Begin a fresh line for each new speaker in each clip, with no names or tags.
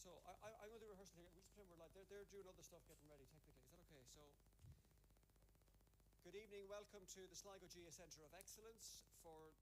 So I'm with the rehearsal here. We just pretend we're like they're doing other stuff, getting ready technically. Is that okay? So, good evening. Welcome to the Sligo GA Centre of Excellence for.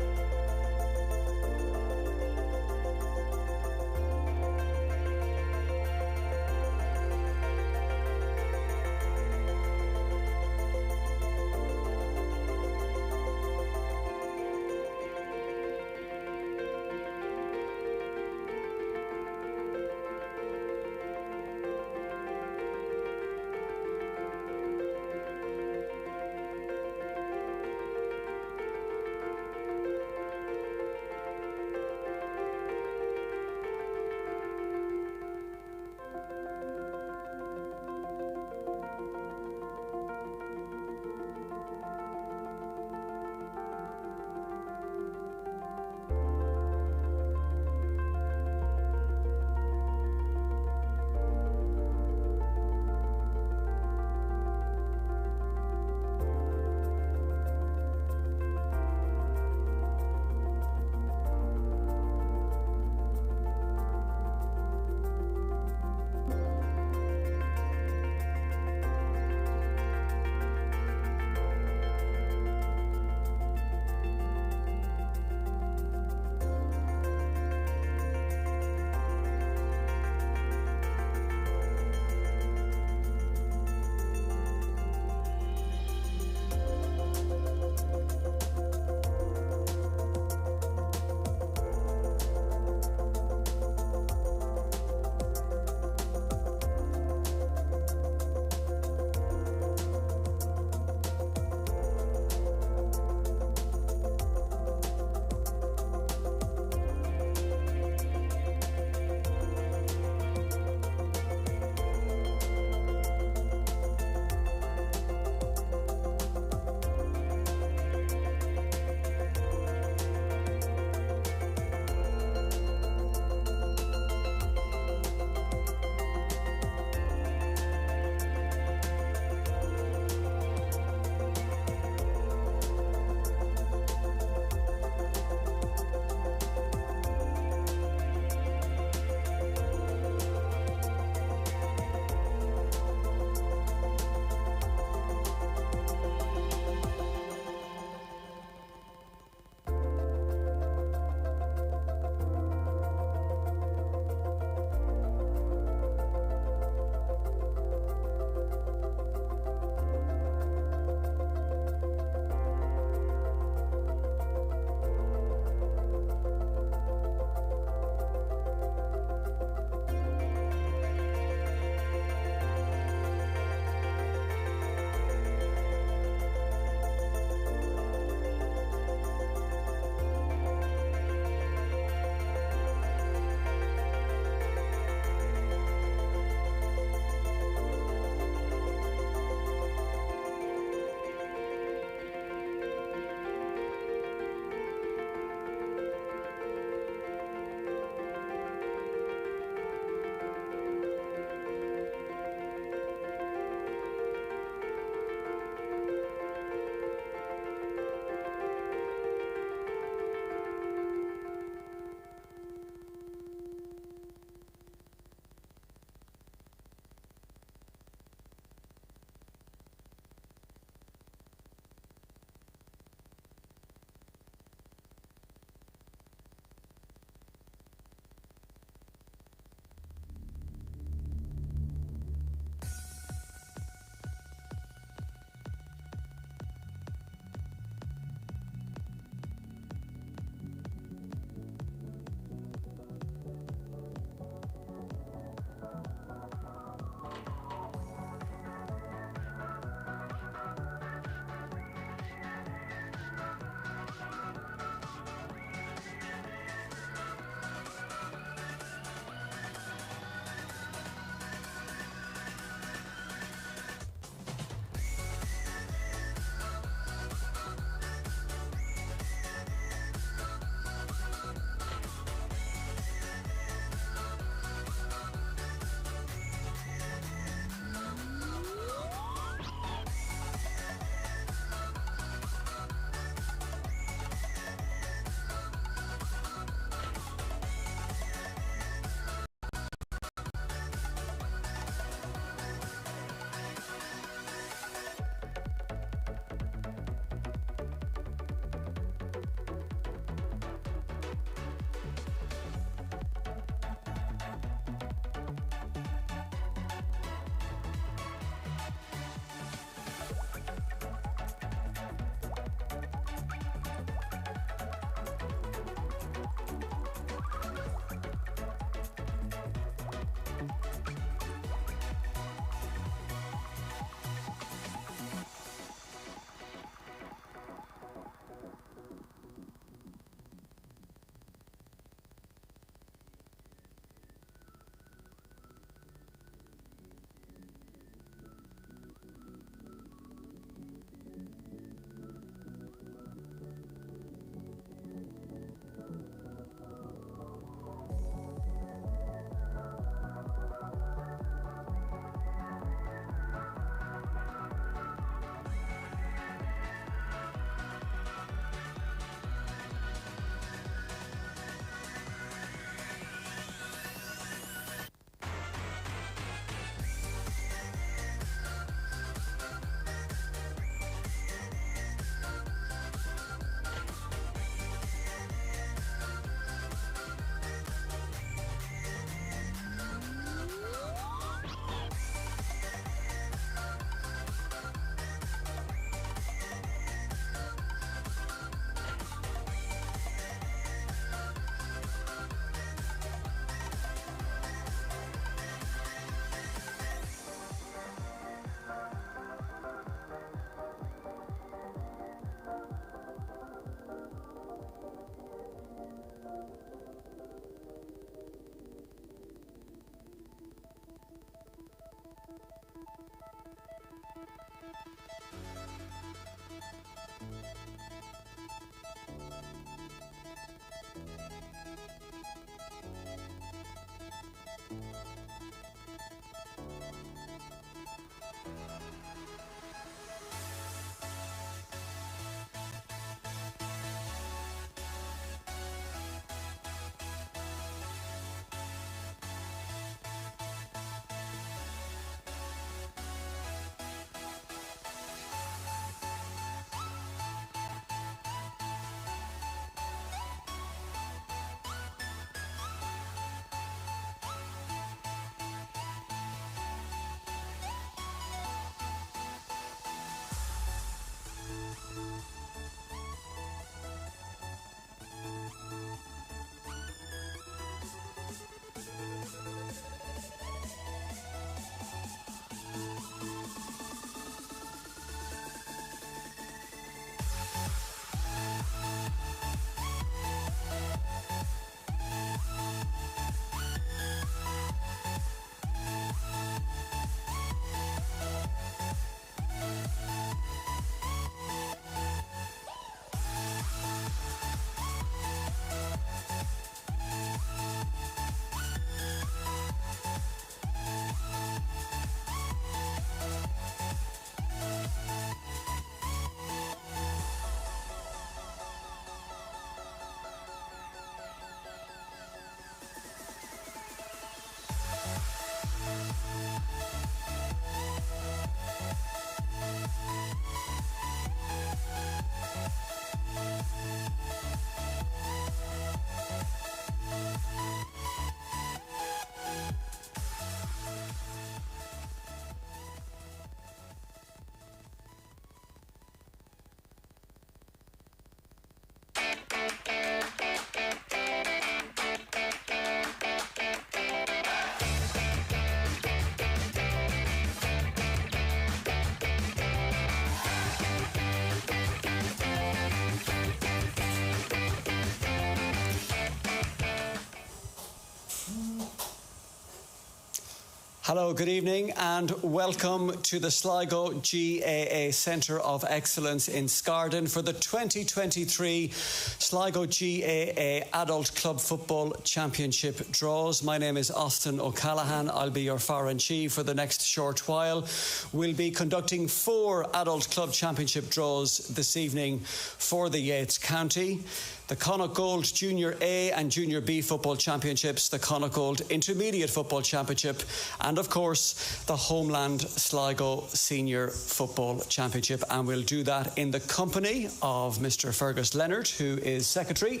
Hello, good evening and welcome to the Sligo GAA Centre of Excellence in Scarden for the 2023 Sligo GAA Adult Club Football Championship draws. My name is Austin O'Callaghan. I'll be your foreign chief for the next short while. We'll be conducting 4 Adult Club Championship draws this evening for the Yates County. The Connacht Gold Junior A and Junior B Football Championships, the Connacht Gold Intermediate Football Championship, and of course the Homeland Sligo Senior Football Championship. And we'll do that in the company of Mr. Fergus Leonard, who is Secretary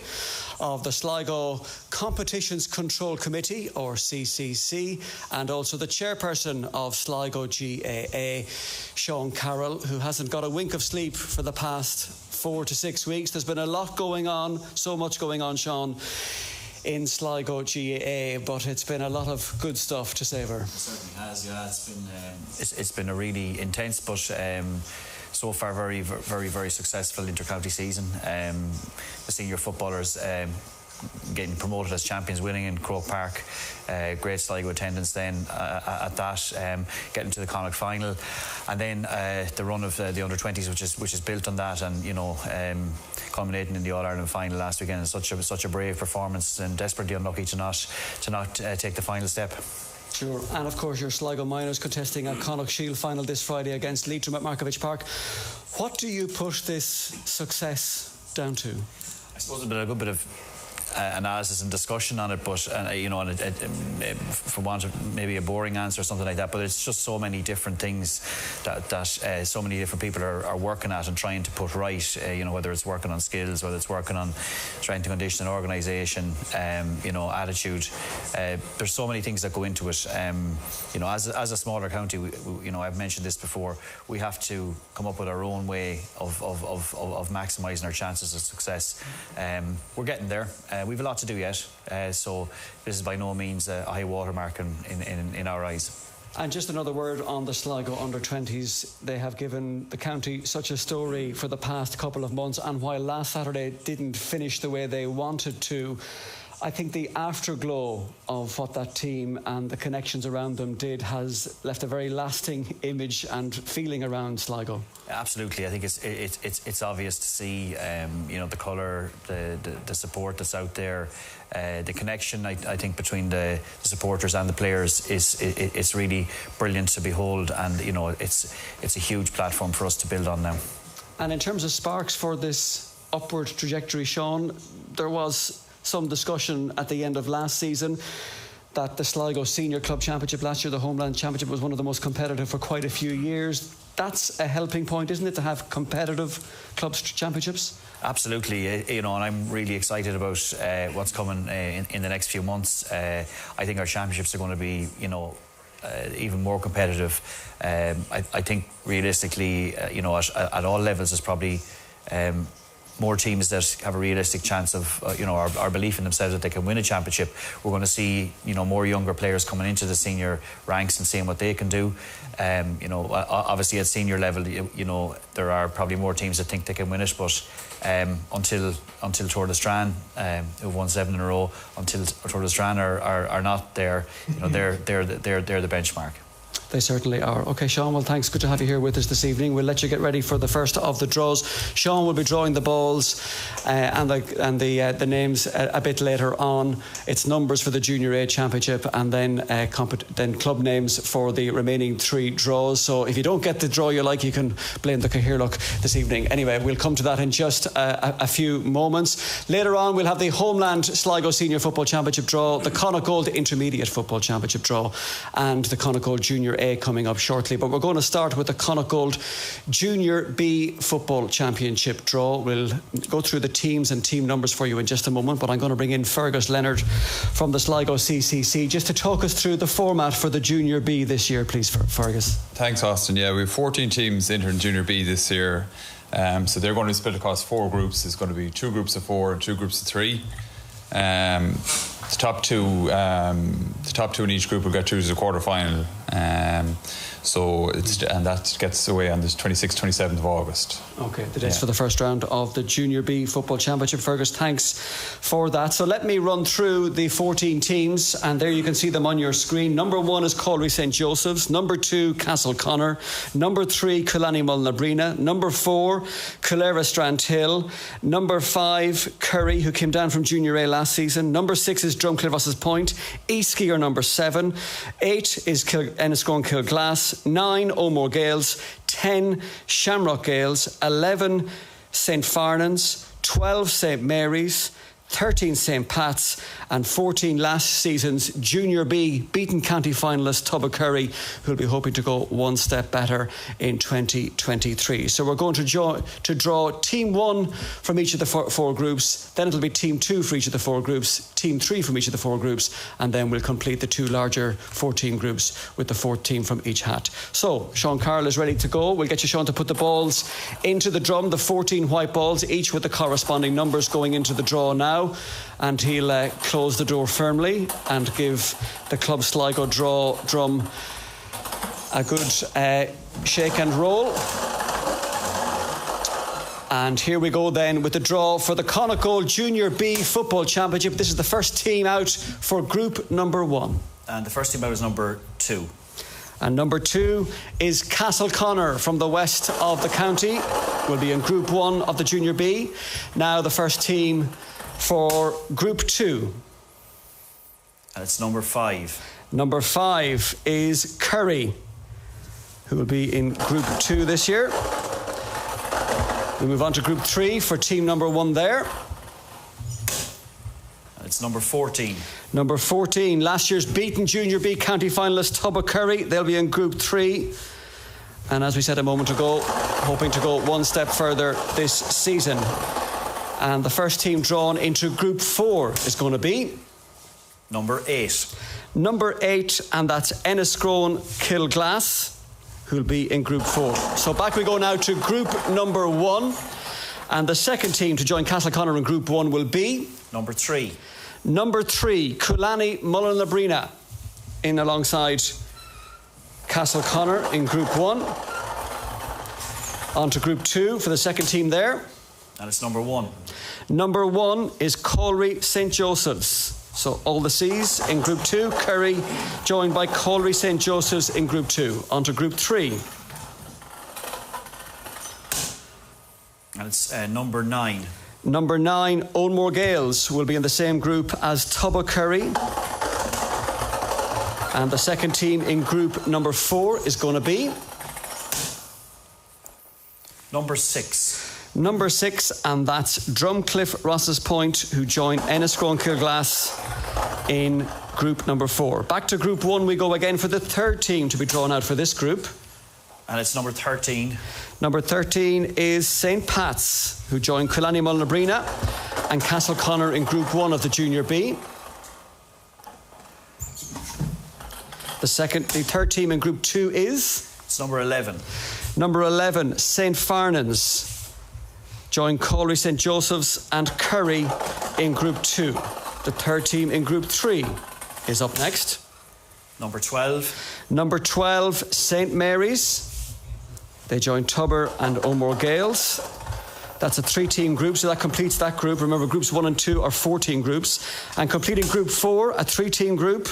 of the Sligo Competitions Control Committee, or CCC, and also the Chairperson of Sligo GAA, Sean Carroll, who hasn't got a wink of sleep for the past 4 to 6 weeks. There's been a lot going on, so much going on, Sean, in Sligo GAA, but it's been a lot of good stuff to savour.
It certainly has, yeah. It's been a really intense, but so far very, very, very successful inter-county season. The senior footballers getting promoted as champions, winning in Croke Park. Great Sligo attendance then at that, getting to the Connacht final, and then the run of the under-20s, which is built on that, and culminating in the All-Ireland final last weekend. And such a brave performance, and desperately unlucky to not take the final step.
Sure, and of course your Sligo Miners contesting a Connacht Shield final this Friday against Leitrim at Markovich Park. What do you push this success down to?
I suppose a good bit of analysis and discussion on it, but for want of maybe a boring answer or something like that, but it's just so many different things that so many different people are working at and trying to put right, whether it's working on skills, whether it's working on strength and conditioning, organisation, attitude. There's so many things that go into it. As a smaller county, I've mentioned this before, we have to come up with our own way of maximising our chances of success. We're getting there. We've a lot to do yet, so this is by no means a high watermark in our eyes.
And just another word on the Sligo under-20s. They have given the county such a story for the past couple of months, and while last Saturday didn't finish the way they wanted to, I think the afterglow of what that team and the connections around them did has left a very lasting image and feeling around Sligo.
Absolutely, I think it's obvious to see, the colour, the support that's out there, the connection. I think between the supporters and the players is really brilliant to behold, and it's a huge platform for us to build on now.
And in terms of sparks for this upward trajectory, Sean, there was some discussion at the end of last season that the Sligo Senior Club Championship last year, the Homeland Championship, was one of the most competitive for quite a few years. That's a helping point, isn't it, to have competitive clubs championships?
Absolutely, and I'm really excited about what's coming in the next few months. I think our championships are going to be, even more competitive. I think realistically, at all levels, there's probably more teams that have a realistic chance of, our belief in themselves that they can win a championship. We're going to see, more younger players coming into the senior ranks and seeing what they can do. Obviously at senior level, there are probably more teams that think they can win it, but until Tour de Strand, who've won 7 in a row, until Tour de Strand are not there, they're the benchmark.
They certainly are. OK, Sean, well, thanks. Good to have you here with us this evening. We'll let you get ready for the first of the draws. Sean will be drawing the balls and the names a bit later on. It's numbers for the Junior A Championship and then club names for the remaining 3 draws. So if you don't get the draw you like, you can blame the Cahirlock this evening. Anyway, we'll come to that in just a few moments. Later on, we'll have the Homeland Sligo Senior Football Championship draw, the Connacht Intermediate Football Championship draw, and the Connacht Junior A coming up shortly. But we're going to start with the Connacht Junior B Football Championship draw. We'll go through the teams and team numbers for you in just a moment, but I'm going to bring in Fergus Leonard from the Sligo CCC just to talk us through the format for the Junior B this year, please, Fergus.
Thanks, Austin. Yeah, we have 14 teams entering Junior B this year, so they're going to be split across 4 groups. It's going to be 2 groups of 4 and 2 groups of 3. The top two in each group will get through to the quarter final. And that gets away on the 26th, 27th of August. OK, the dates for the first round of the Junior B Football Championship. Fergus, thanks for that. So let me run through the 14 teams, and there you can see them on your screen. Number 1 is Colry St Joseph's. Number 2, Castleconnor. Number 3, Killarney Mulnabrina. Number 4, Culera Strandhill. Number 5, Curry, who came down from Junior A last season. Number 6 is Drumcliff Ross's Point. Eastskey are number 7. 8 is Enniscrone Kilglass. 9, O'More Gales. 10, Shamrock Gales. 11, St Farnans. 12, St Mary's. 13, St Pat's, and 14 last season's Junior B beaten county finalist Tubbercurry, who'll be hoping to go one step better in 2023. So we're going to draw Team 1 from each of the 4 groups, then it'll be Team 2 for each of the 4 groups, Team 3 from each of the 4 groups, and then we'll complete the 2 larger 14 groups with the 4th team from each hat. So Sean Carroll is ready to go. We'll get you, Sean, to put the balls into the drum, the 14 white balls, each with the corresponding numbers going into the draw now. And he'll close the door firmly and give the Club Sligo drum a good shake and roll. And here we go then with the draw for the Connacht Junior B Football Championship. This is the first team out for group number 1. And the first team out is number 2. And number 2 is Castleconnor from the west of the county. Will be in group 1 of the Junior B. Now the first team for group 2. And it's number 5. Number 5 is Curry, who will be in group 2 this year. We move on to group 3 for team number 1 there. And it's number 14. Number 14, last year's beaten Junior B county finalist Tubbercurry. They'll be in group 3. And as we said a moment ago, hoping to go one step further this season. And the first team drawn into group 4 is going to be number 8. Number 8, and that's Enniscrone Kilglass, who'll be in group 4. So back we go now to group number 1. And the second team to join Castleconnor in group 1 will be number 3. Number 3, Killarney Mulnabrina, in alongside Castleconnor in group 1. On to group 2 for the second team there.
And it's number 1.
Number 1 is Colliery St. Joseph's. So all the C's in Group 2. Kerry joined by Colliery St. Joseph's in Group 2. On to Group 3.
And it's number 9.
Number 9, Oldmore Gales, will be in the same group as Tubba Curry. And the second team in group number 4 is going to be...
Number 6.
Number 6, and that's Drumcliff Rosses Point, who join Enniscrone Kilglass in group number 4. Back to group 1 we go again for the third team to be drawn out for this group.
And it's number 13.
Number 13 is St. Pat's, who join Killarney Mullinabrina and Castleconnor in Group 1 of the Junior B. The third team in Group 2 is...
It's number 11.
Number 11, St. Farnans join Colliery St. Joseph's and Curry in Group 2. The third team in Group 3 is up next.
Number 12.
Number 12, St. Mary's. They join Tubber and Oldmore Gales. That's a 3-team group, so that completes that group. Remember, groups 1 and 2 are 14 groups. And completing Group 4, a 3-team group,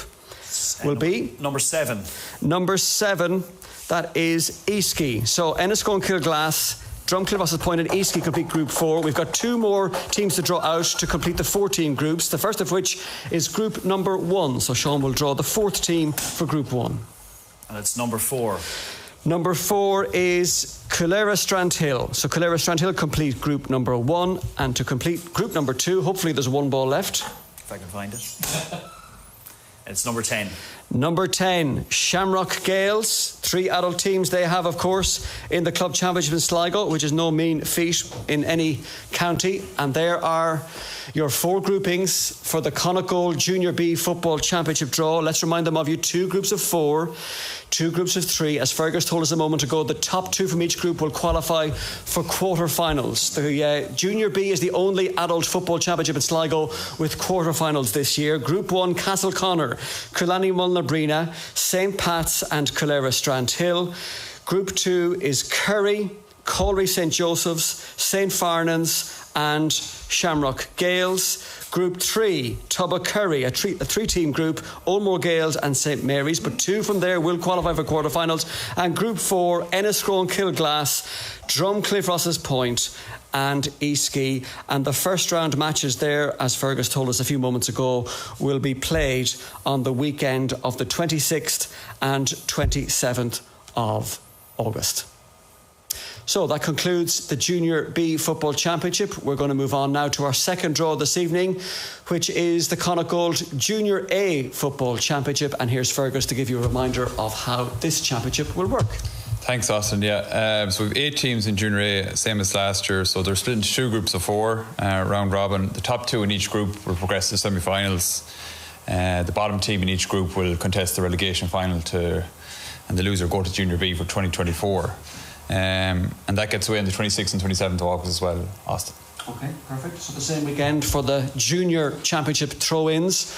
will be...
Number 7.
Number 7, that is Eastkey. So Enniscrone Kilglass, Drumcliff Rosses Point and Eastkey complete Group 4. We've got 2 more teams to draw out to complete the 14 groups, the first of which is Group number 1. So Sean will draw the 4th team for Group 1.
And it's number 4.
Number 4 is Culera Strandhill. So Culera Strandhill complete Group number 1, and to complete Group number 2, hopefully there's 1 ball left.
If I can find it. It's number 10.
Number 10, Shamrock Gales. 3 adult teams they have, of course, in the club championship in Sligo, which is no mean feat in any county. And there are your 4 groupings for the Connacht Junior B Football Championship draw. Let's remind them of you: 2 groups of 4, 2 groups of 3. As Fergus told us a moment ago, the top 2 from each group will qualify for quarter-finals. The Junior B is the only adult football championship in Sligo with quarter-finals this year. Group 1, Castleconnor, Killarney Mullinabrina, St. Pat's and Culera Strandhill. Group 2 is Kerry, Colliery St. Joseph's, St. Farnans and Shamrock Gales. Group 3, Tubba Curry, a 3-team group, Oldmore Gales and St. Mary's, but 2 from there will qualify for quarterfinals. And Group 4, Enniscrone Kilglass, Drumcliff Rosses Point and Eastkey. And the first round matches there, as Fergus told us a few moments ago, will be played on the weekend of the 26th and 27th of August. So that concludes the Junior B Football Championship. We're going to move on now to our second draw this evening, which is the Connacht Junior A Football Championship. And here's Fergus to give you a reminder of how this championship will work.
Thanks, Austin. So we've 8 teams in Junior A, same as last year. So they're split into 2 groups of 4, round robin. The top 2 in each group will progress to semi-finals. The bottom team in each group will contest the relegation final and the loser go to Junior B for 2024. And that gets away on the 26th and 27th of August as well, Austin.
Okay, perfect. So the same weekend for the Junior Championship throw-ins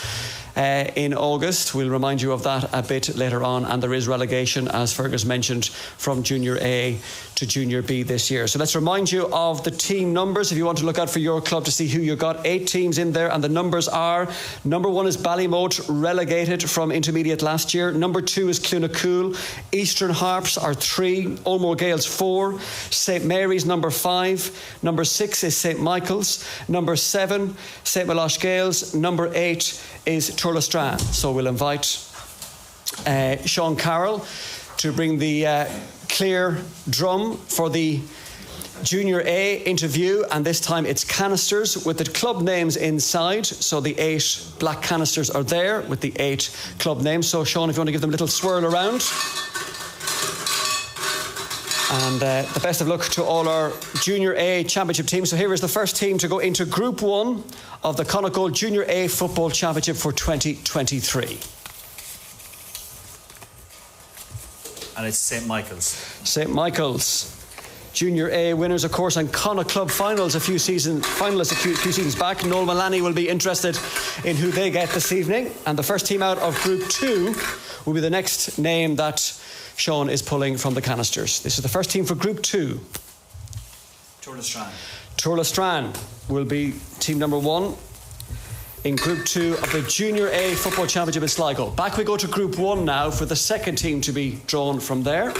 in August. We'll remind you of that a bit later on. And there is relegation, as Fergus mentioned, from Junior A to Junior B this year. So let's remind you of the team numbers if you want to look out for your club to see who you got. 8 teams in there, and the numbers are: number 1 is Ballymote, relegated from intermediate last year. Number 2 is Clunacool. Eastern Harps are 3. Oldmore Gales 4. St. Mary's number 5. Number 6 is St. Michael's. Number 7, St. Milosh Gales. Number 8 is Turlestrane. So we'll invite Sean Carroll to bring the clear drum for the Junior A interview, and this time it's canisters with the club names inside. So the 8 black canisters are there with the 8 club names. So Sean, if you want to give them a little swirl around. And the best of luck to all our Junior A Championship teams. So here is the first team to go into Group 1 of the Connacht Junior A Football Championship for 2023.
And it's St. Michael's.
St. Michael's. Junior A winners, of course, and Connacht Club finalists a few seasons back. Noel Mullaney will be interested in who they get this evening. And the first team out of Group 2 will be the next name that Sean is pulling from the canisters. This is the first team for Group 2.
Turlestrane.
Turlestran will be team number 1 in Group 2 of the Junior A Football Championship in Sligo. Back we go to Group 1 now for the second team to be drawn from there.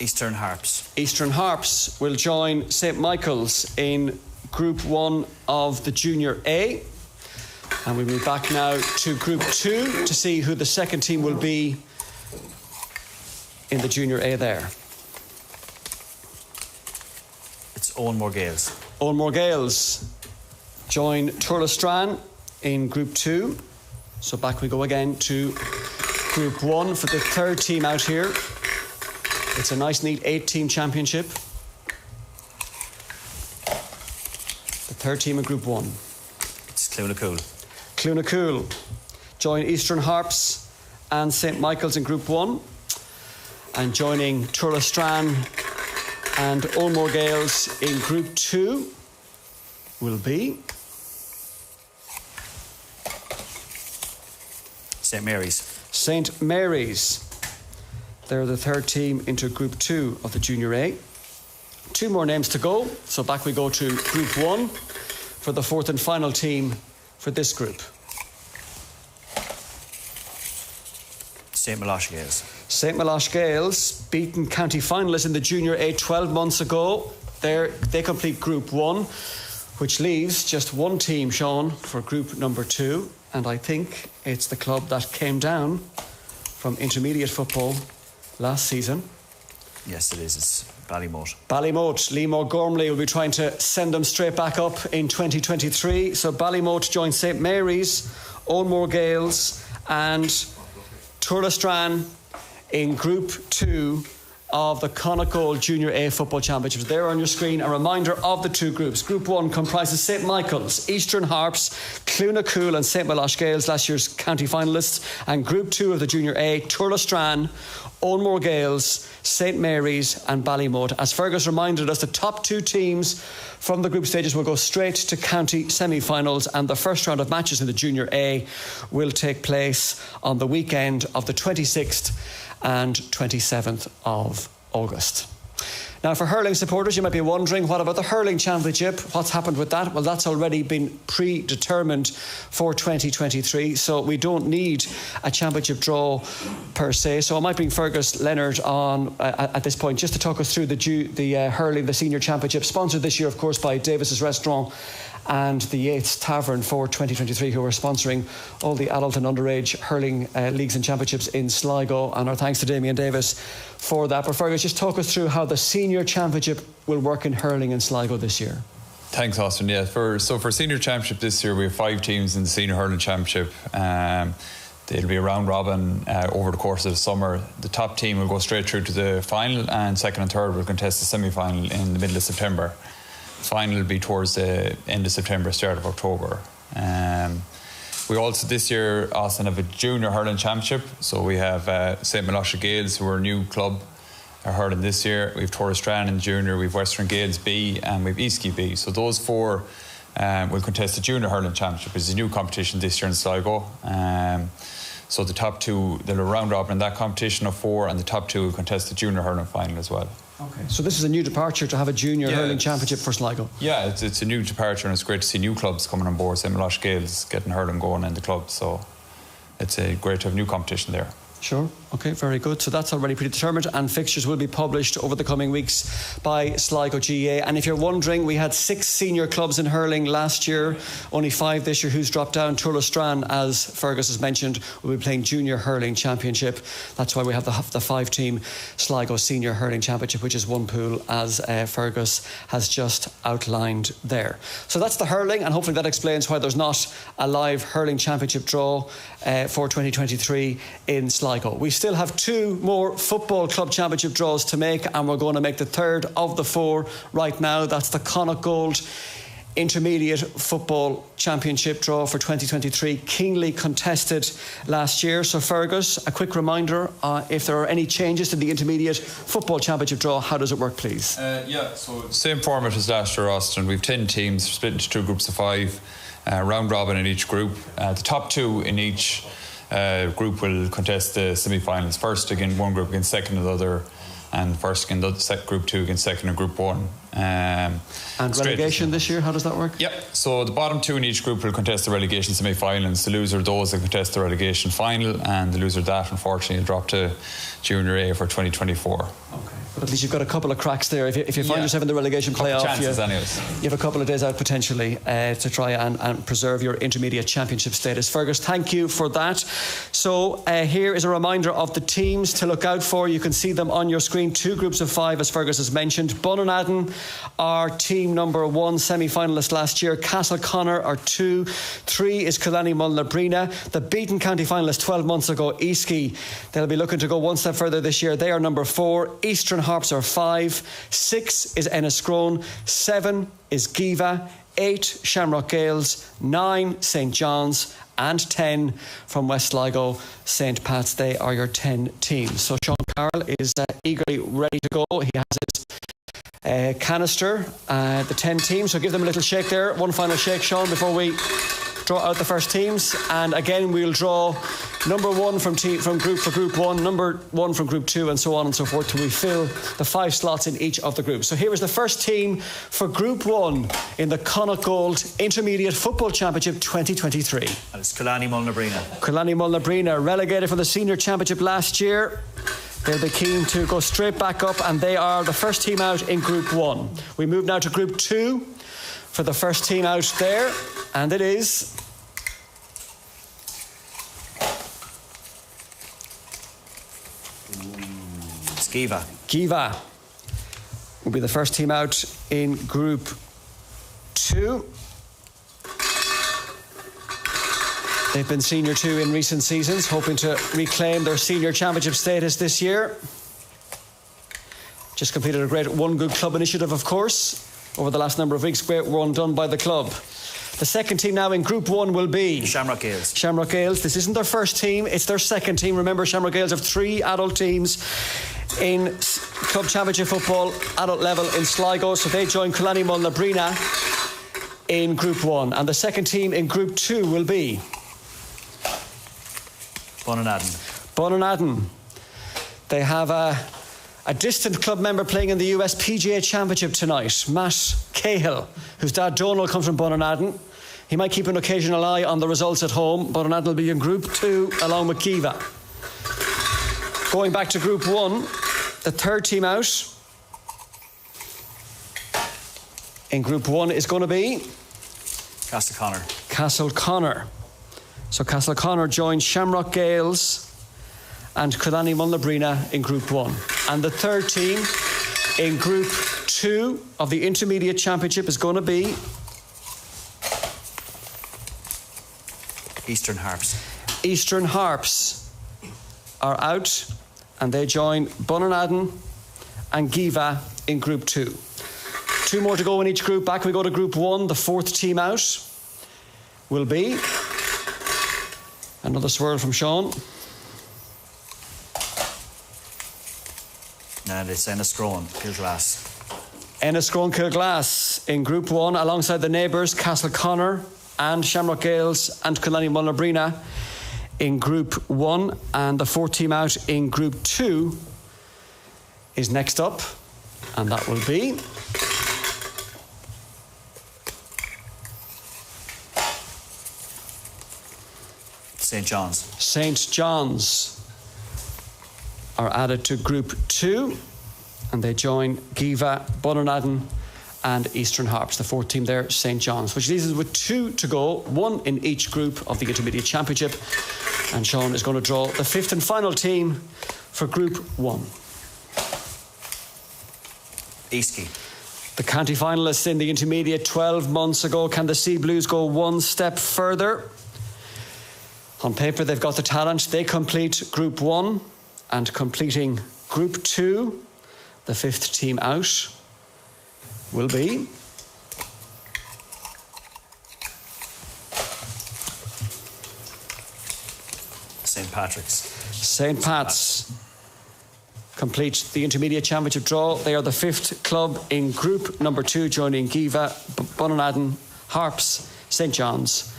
Eastern Harps.
Eastern Harps will join St Michael's in Group 1 of the Junior A. And we move back now to Group 2 to see who the second team will be in the Junior A there.
It's Owenmore Gales.
Owenmore Gales join Turlestran in Group 2. So back we go again to Group 1 for the third team out here. It's a nice, neat 8-team championship. The third team in Group 1.
It's Clunacool.
Clunacool join Eastern Harps and St Michael's in Group 1. And joining Turlestran and Owenmore Gales in Group 2 will be
St Mary's.
St Mary's. They're the third team into Group 2 of the Junior A. 2 more names to go, so back we go to Group 1 for the fourth and final team for this group.
St Melosh Gales.
St Melosh Gales, beaten county finalists in the Junior A 12 months ago. They complete Group 1, which leaves just one team, Sean, for Group number 2. And I think it's the club that came down from intermediate football last season.
Yes, it is. It's Ballymote.
Ballymote. Liam Gormley will be trying to send them straight back up in 2023. So Ballymote joins St Mary's, Owenmore Gales and Turlestran in Group 2 of the Connacht Junior A Football Championships. There on your screen, a reminder of the 2 groups. Group 1 comprises St Michael's, Eastern Harps, Clunacool and St Melosh Gales, last year's county finalists. And Group 2 of the Junior A, Turlestran, Owenmore Gales, St Mary's and Ballymote. As Fergus reminded us, the top 2 teams from the group stages will go straight to county semi-finals, and the first round of matches in the Junior A will take place on the weekend of the 26th and 27th of August. Now, for hurling supporters, you might be wondering, what about the hurling championship? What's happened with that? Well, that's already been predetermined for 2023, so we don't need a championship draw per se. So I might bring Fergus Leonard on at this point just to talk us through the hurling, the senior championship, sponsored this year, of course, by Davis's Restaurant and the Yates Tavern for 2023, who are sponsoring all the adult and underage hurling leagues and championships in Sligo. And our thanks to Damien Davis for that. But Fergus, just talk us through how the senior championship will work in hurling in Sligo this year.
Thanks, Austin. Yeah, for senior championship this year, we have 5 teams in the senior hurling championship. It'll be a round robin over the course of the summer. The top team will go straight through to the final, and second and third will contest the semi-final in the middle of September. Final will be towards the end of September, start of October. We also this year, Austin, have a junior hurling championship. So we have St Melosh Gales, who are a new club, are hurling this year. We have Turlestran in junior, we have Western Gales B, and we have Eastkey B. So those 4 will contest the junior hurling championship. It's a new competition this year in Sligo. So the top 2, they'll round robin in that competition of 4, and the top 2 will contest the junior hurling final as well.
Okay. So this is a new departure to have a junior hurling championship for Sligo. Yeah,
it's a new departure, and it's great to see new clubs coming on board. St Melosh Gales getting hurling going in the club, so it's great to have new competition there.
Sure. Okay, very good. So that's already predetermined, and fixtures will be published over the coming weeks by Sligo GAA. And if you're wondering, we had 6 senior clubs in hurling last year, only 5 this year. Who's dropped down? Turlestran, as Fergus has mentioned, will be playing junior hurling championship. That's why we have the 5-team Sligo Senior Hurling Championship, which is one pool, as Fergus has just outlined there. So that's the hurling, and hopefully that explains why there's not a live hurling championship draw for 2023 in Sligo. We still have 2 more football club championship draws to make, and we're going to make the third of the 4 right now. That's the Connacht Gold Intermediate Football Championship draw for 2023. Keenly contested last year. So Fergus, a quick reminder, if there are any changes to the Intermediate Football Championship draw, how does it work, please?
So same format as last year, Austin. We've 10 teams split into 2 groups of 5, round robin in each group. The top 2 in each group will contest the semi-finals. First again, one group against second and the other, and first against group 2 against second and group 1.
And relegation this year, how does that work?
Yep, so the bottom 2 in each group will contest the relegation semi-finals. The loser of those will contest the relegation final, and the loser of that, unfortunately, will drop to Junior A for 2024.
Okay. But at least you've got a couple of cracks there. If you find yourself in the relegation playoff, you have a couple of days out potentially to try and preserve your intermediate championship status. Fergus, thank you for that. So here is a reminder of the teams to look out for. You can see them on your screen. 2 groups of 5, as Fergus has mentioned. Bunnaden are team number 1, semi-finalist last year. Castleconnor are 2. 3 is Killarney Mulnabrina. The beaten county finalist 12 months ago, Easky. They'll be looking to go one step further this year. They are number 4. Eastern Harps are 5. 6 is Enniscrone. 7 is Giva. 8 Shamrock Gales. 9 St John's. And 10 from West Sligo, St Pat's. They are your 10 teams. So Sean Carroll is eagerly ready to go. He has his canister, the 10 teams. So give them a little shake there. One final shake, Sean, before we draw out the first teams. And again, we'll draw number 1 from group 1, number 1 from group 2, and so on and so forth till we fill the 5 slots in each of the groups. So here is the first team for group 1 in the Connacht Gold Intermediate Football Championship 2023.
And it's Killarney Mulnabrina.
Killarney Mulnabrina, relegated from the Senior Championship last year. They'll be keen to go straight back up, and they are the first team out in group 1. We move now to group 2 for the first team out there, and it is
Giva.
Giva will be the first team out in group 2. They've been senior 2 in recent seasons, hoping to reclaim their senior championship status this year. Just completed a great One Good Club initiative, of course, over the last number of weeks. Great one done by the club. The second team now in Group 1 will be
Shamrock Gales.
Shamrock Gales. This isn't their first team, it's their second team. Remember, Shamrock Gales have 3 adult teams in club championship football, adult level in Sligo. So they join Killarney Mulnabrina in Group 1. And the second team in Group 2 will be Bunnaden. They have a distant club member playing in the US PGA Championship tonight, Matt Cahill, whose dad Donal comes from Bunnaden. He might keep an occasional eye on the results at home. Bunnaden will be in Group 2 along with Giva. Going back to Group 1, the third team out in Group 1 is going to be Castleconnor. So Castleconnor joins Shamrock Gales and Killarney Mulnabrina in Group 1. And the third team in Group 2 of the Intermediate Championship is going to be
Eastern Harps.
Eastern Harps are out, and they join Bunnaden and Giva in Group 2. 2 more to go in each group. Back we go to Group 1. The fourth team out will be another swirl from Sean.
And it's Enniscrone, Kilglass.
Enniscrone, Kilglass in Group 1 alongside the neighbours Castleconnor and Shamrock Gales and Killarney Mulnabrina in Group 1. And the fourth team out in Group 2 is next up, and that will be
St John's.
St John's are added to Group 2, and they join Giva, Bunnaden and Eastern Harps. The fourth team there, St John's, which leaves us with 2 to go, 1 in each group of the Intermediate Championship. And Sean is going to draw the fifth and final team for Group 1.
Easky.
The county finalists in the Intermediate 12 months ago. Can the Sea Blues go one step further? On paper, they've got the talent. They complete Group 1, and completing Group 2, the fifth team out, will be
St Patrick's.
St Pat's complete the Intermediate Championship draw. They are the fifth club in Group number 2, joining Giva, Bunnaden, Harps, St John's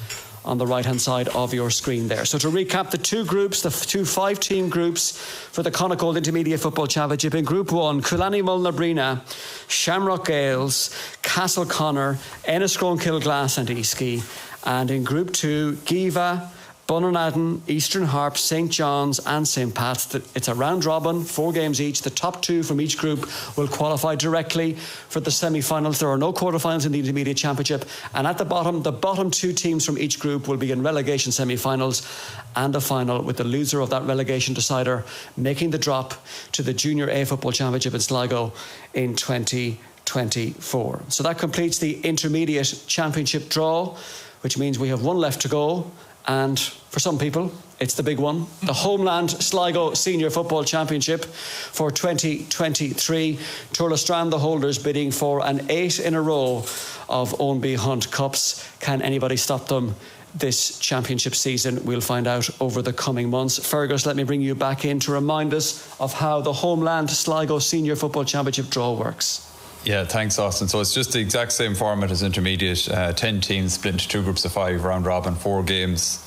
on the right-hand side of your screen there. So to recap the two groups, the two 5-team groups for the Connacht Intermediate Football Championship. In Group 1, Coolani Mullinabrina, Shamrock Gales, Castleconnor, Enniscrone, Kilglass and Eastkey. And in Group 2, Giva, Bunnanadden, Eastern Harp, St John's and St Pat's. It's a round robin, 4 games each. The top 2 from each group will qualify directly for the semi-finals. There are no quarter-finals in the Intermediate Championship. And at the bottom 2 teams from each group will be in relegation semi-finals and a final, with the loser of that relegation decider making the drop to the Junior A Football Championship in Sligo in 2024. So that completes the Intermediate Championship draw, which means we have one left to go. And for some people, it's the big one, the Homeland Sligo Senior Football Championship for 2023. Turlestrand, the holders, bidding for an 8 in a row of Ownby Hunt Cups. Can anybody stop them this championship season? We'll find out over the coming months. Fergus, let me bring you back in to remind us of how the Homeland Sligo Senior Football Championship draw works.
Yeah, thanks, Austin. So it's just the exact same format as Intermediate. 10 teams split into 2 groups of 5, round robin, 4 games.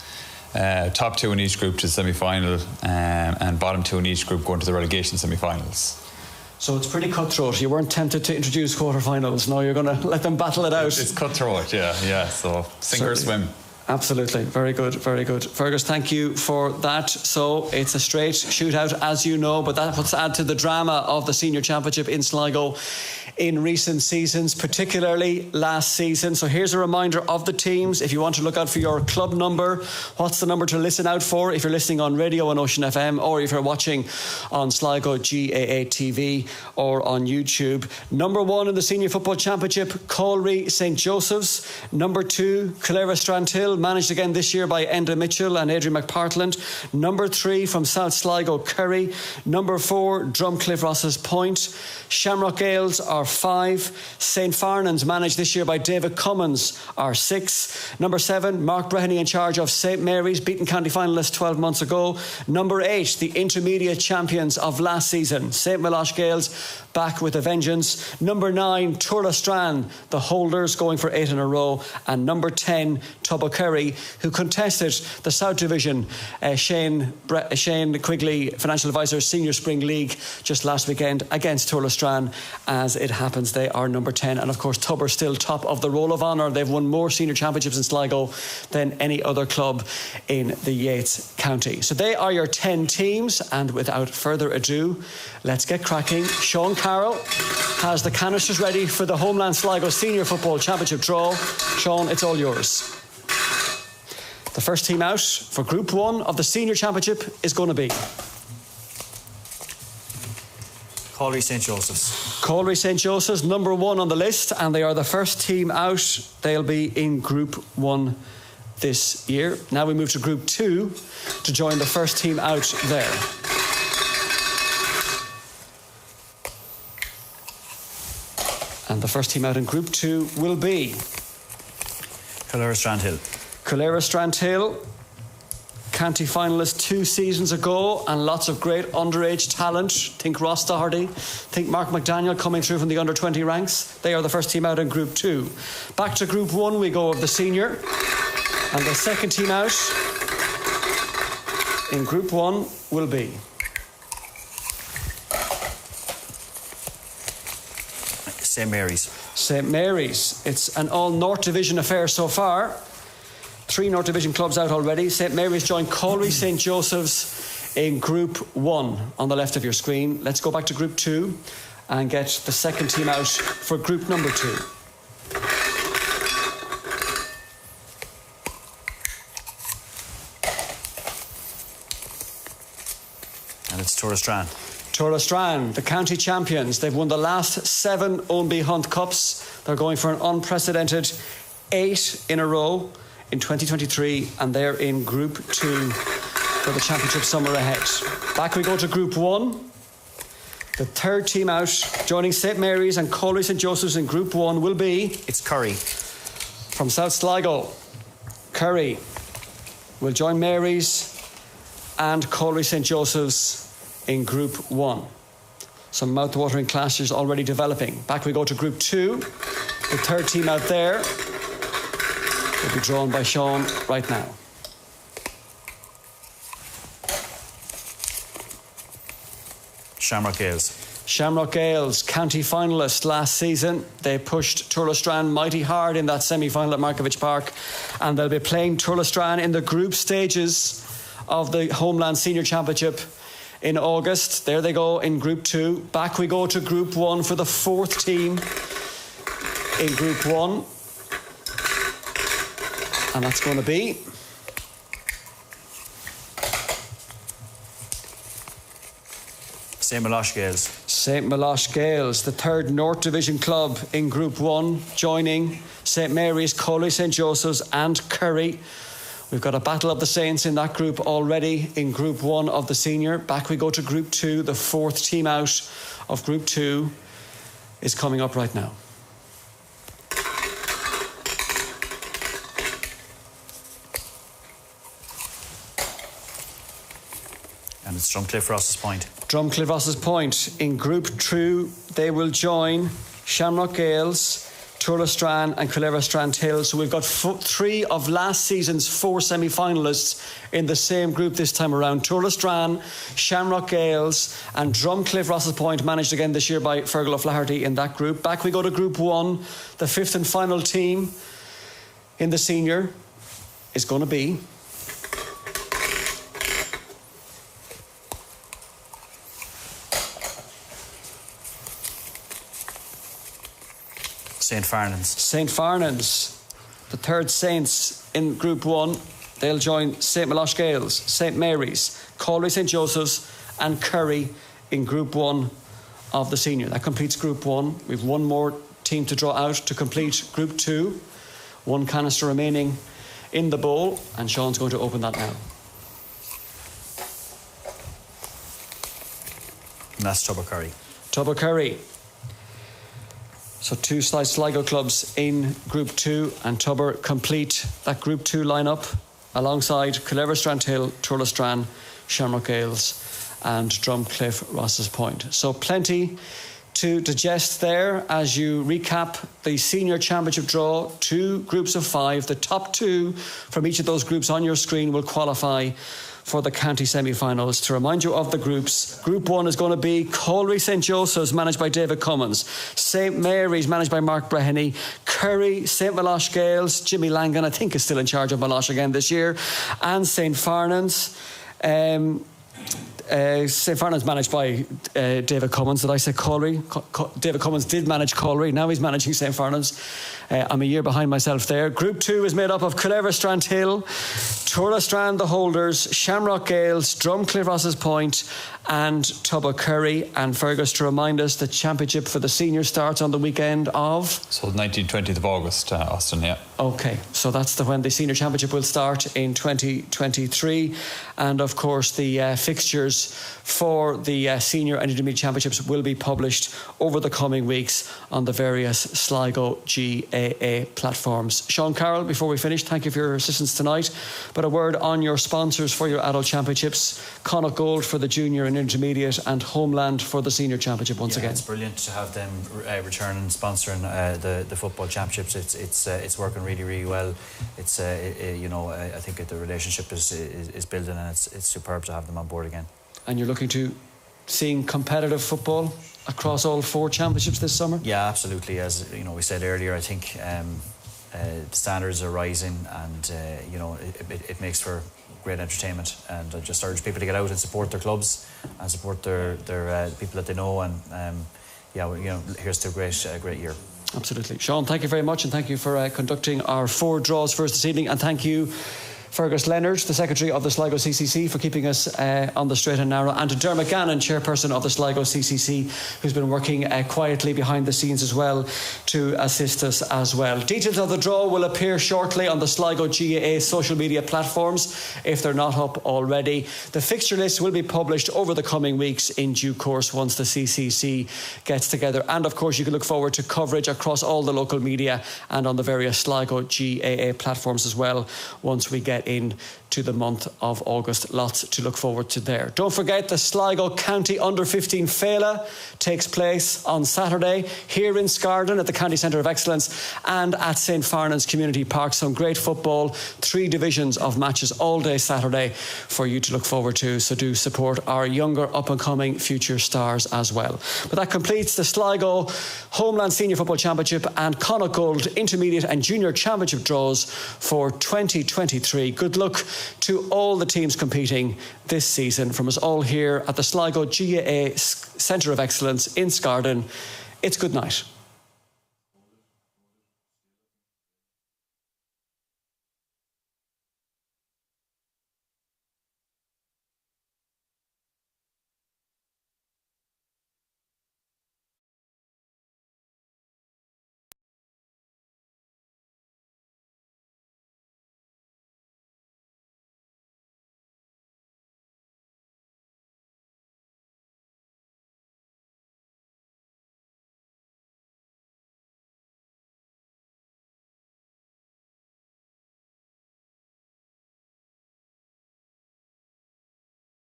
Top 2 in each group to the semi-final, and bottom 2 in each group going to the relegation semi-finals.
So it's pretty cutthroat. You weren't tempted to introduce quarter-finals. No, you're going to let them battle it out.
It's cutthroat, yeah. So sink or swim.
Absolutely. Very good, very good. Fergus, thank you for that. So it's a straight shootout, as you know, but that puts add to the drama of the Senior Championship in Sligo in recent seasons, particularly last season. So here's a reminder of the teams. If you want to look out for your club number, what's the number to listen out for if you're listening on radio on Ocean FM, or if you're watching on Sligo GAA TV or on YouTube? Number 1 in the Senior Football Championship, Colry St Joseph's. Number 2, Calera Strandhill, managed again this year by Enda Mitchell and Adrian McPartland. Number 3 from South Sligo, Kerry. Number 4, Drumcliff Ross's Point. Shamrock Gales are 5. St Farnan's, managed this year by David Cummins, are 6. Number 7, Mark Breheny in charge of St Mary's, beaten county finalists 12 months ago. Number 8, the intermediate champions of last season, St Milosh Gales, back with a vengeance. Number 9, Turlestrand, the holders, going for 8 in a row. And number 10, Tubberkerry, who contested the South Division Shane Quigley Financial Advisors Senior Spring League just last weekend against Turlestrand. As it happens, they are number 10. And of course, Tubber still top of the Roll of Honour. They've won more senior championships in Sligo than any other club in the Yates County. So they are your 10 teams. And without further ado, let's get cracking. Sean Carroll has the canisters ready for the Homeland Sligo Senior Football Championship draw. Sean, it's all yours. The first team out for Group 1 of the Senior Championship is going to be
Colry St Joseph's.
Colry St Joseph's, number 1 on the list, and they are the first team out. They'll be in Group 1 this year. Now we move to Group 2 to join the first team out there. And the first team out in Group 2 will be
Calera Strandhill.
Calera Strandhill, county finalist 2 seasons ago, and lots of great underage talent. Think Ross Doherty, think Mark McDaniel coming through from the under-20 ranks. They are the first team out in Group 2. Back to Group 1 we go of the senior. And the second team out in Group 1 will be
St Mary's.
St Mary's. It's an all North Division affair so far. 3 North Division clubs out already. St Mary's joined Colry St Joseph's in Group 1 on the left of your screen. Let's go back to Group 2 and get the second team out for Group number 2.
And it's Turlestrand.
Turlestrand, the county champions. They've won the last 7 Ownby Hunt Cups. They're going for an unprecedented 8 in a row in 2023, and they're in Group 2 for the championship summer ahead. Back we go to Group 1. The third team out, joining St Mary's and Colry St Joseph's in Group 1 will be...
It's Curry.
From South Sligo. Curry will join Mary's and Colry St Joseph's in Group 1. Some mouth-watering clashes already developing. Back we go to Group 2. The third team out there
will be drawn by Sean right now.
Shamrock Gales.
Shamrock Gales, county finalists last season. They pushed Turlestrane mighty hard in that semi-final at Markovich Park, and they'll be playing Turlestrane in the group stages of the Homeland Senior Championship in August. There they go in Group 2. Back we go to Group 1 for the fourth team in Group 1. And that's going to be
St. Melosh Gales.
St. Melosh Gales, the third North Division club in Group 1, joining St. Mary's, Coley, St. Joseph's and Curry. We've got a battle of the Saints in that group already in Group 1 of the senior. Back we go to Group 2. The fourth team out of Group 2 is coming up right now.
And it's Drumcliff Ross's Point.
Drumcliff Ross's Point. In Group 2, they will join Shamrock Gales, Turlestrane and Cullever Strandhill. So we've got 3 of last season's 4 semi-finalists in the same group this time around. Turlestrane, Shamrock Gales and Drumcliff Ross's Point, managed again this year by Fergal O'Flaherty in that group. Back we go to Group 1. The fifth and final team in the senior is going to be
St. Farnans.
St. Farnans, the third Saints in Group 1. They'll join St. Melosh Gales, St. Mary's, Colby St. Joseph's and Curry in Group 1 of the senior. That completes Group 1. We've one more team to draw out to complete Group 2. One canister remaining in the bowl, and Sean's going to open that now.
And that's Tubbercurry.
Tubbercurry. So 2 Sligo clubs in Group 2, and Tubber complete that Group 2 lineup alongside Cullever Strandhill, Turlestrane, Shamrock Gales and Drumcliff Ross's Point. So plenty to digest there as you recap the senior championship draw. 2 groups of 5. The top 2 from each of those groups on your screen will qualify for the county semi-finals. To remind you of the groups, Group 1 is going to be Colby St. Joseph's, managed by David Cummins, St. Mary's, managed by Mark Breheny, Curry, St. Melosh Gales, Jimmy Langan, I think, is still in charge of Melosh again this year, and St. Farnans. St. Farnans managed by David Cummins. Did I say Colby? David Cummins did manage Colby. Now he's managing St. Farnans. I'm a year behind myself there. Group 2 is made up of Cullever Strandhill, Turlestrane the holders, Shamrock Gales, Drumcliff Ross's Point and Tubbercurry. And Fergus, to remind us, the championship for the senior starts on the weekend of?
So 19th, 20th of August, Austin, yeah.
OK, so that's when the senior championship will start in 2023. And of course the fixtures for the senior and intermediate championships will be published over the coming weeks on the various Sligo GAA platforms. Sean Carroll, before we finish, thank you for your assistance tonight. But a word on your sponsors for your adult championships: Connacht Gold for the junior and intermediate, and Homeland for the senior championship once again.
It's brilliant to have them return and sponsoring the football championships. It's working really well. It's I think the relationship is building, and it's superb to have them on board again. And
you're looking to seeing competitive football across all 4 championships this summer?
Yeah, absolutely. As we said earlier, I think the standards are rising, and it makes for great entertainment. And I just urge people to get out and support their clubs and support their people that they know. And here's to a great year. Absolutely. Sean, thank you very much, and thank you for conducting our 4 draws for us this evening, and thank you, Fergus Leonard, the Secretary of the Sligo CCC, for keeping us on the straight and narrow, and to Dermot Gannon, Chairperson of the Sligo CCC, who's been working quietly behind the scenes as well to assist us as well. Details of the draw will appear shortly on the Sligo GAA social media platforms if they're not up already. The fixture list will be published over the coming weeks in due course once the CCC gets together, and of course you can look forward to coverage across all the local media and on the various Sligo GAA platforms as well once we get in
to the month of August. Lots to look forward to there. Don't forget the Sligo County Under-15 Féile takes place on Saturday here in Scarden at the County Centre of Excellence and at St. Farnan's Community Park. Some great football, 3 divisions of matches all day Saturday for you to look forward to. So do support our younger up-and-coming future stars as well. But that completes the Sligo Homeland Senior Football Championship and Connacht Gold Intermediate and Junior Championship draws for 2023. Good luck to all the teams competing this season. From us all here at the Sligo GAA Centre of Excellence in Scarden, it's good night.